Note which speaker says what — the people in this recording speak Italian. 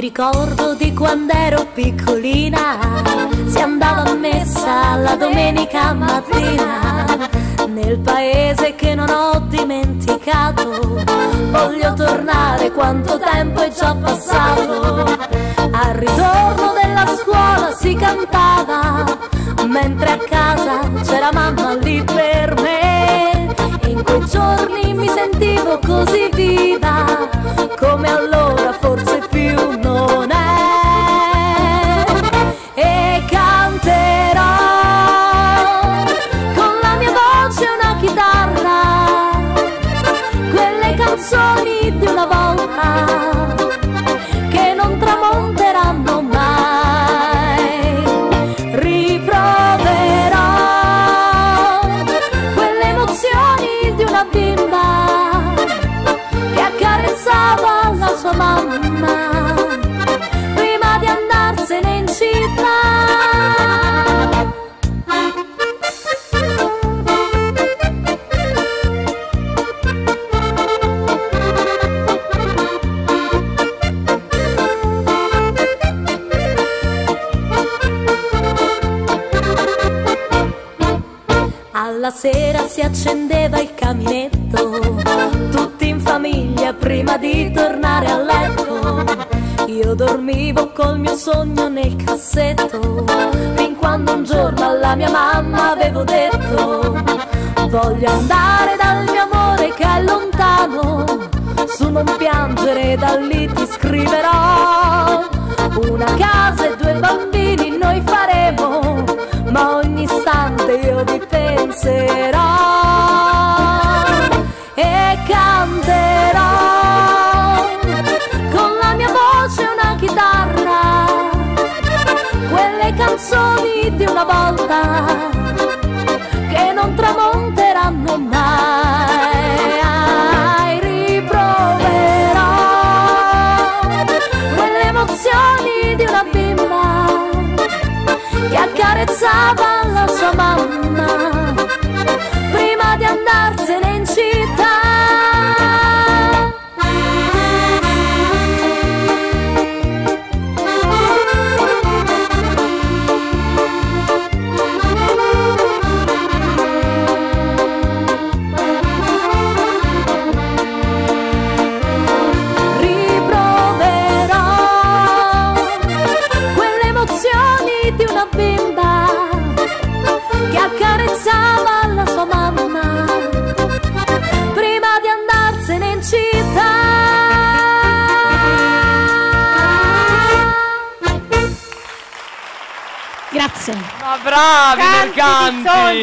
Speaker 1: ricordo di quando ero piccolina, si andava a messa la domenica mattina. Nel paese che non ho dimenticato, voglio tornare, quanto tempo è già passato. Al ritorno della scuola si cantava, mentre a casa c'era mamma lì per me. E in quei giorni mi sentivo così viva, come allora forse più non è. E canterò con la mia voce una chitarra quelle canzoni di una volta che non tramonteranno mai. Riproverò quelle emozioni di una bimba che accarezzava la sua mamma prima di andarsene in città. Alla sera si accendeva il caminetto, tutti in famiglia prima di tornare a letto. Io dormivo col mio sogno nel cassetto, fin quando un giorno alla mia mamma avevo detto: voglio andare dal mio amore che è lontano, su non piangere, da lì ti scriverò. Una casa e 2 bambini noi faremo, ma ogni istante io vi penserò. E canterò con la mia voce una chitarra quelle canzoni di una volta che non tramonteranno mai. Riproverò quelle emozioni di una bimba che accarezzava la sua mamma prima di andarsene in città. Riproverò quelle emozioni di una bimba che accarezzava la sua mamma prima di andarsene in città.
Speaker 2: Grazie.
Speaker 3: Ma bravi mercanti!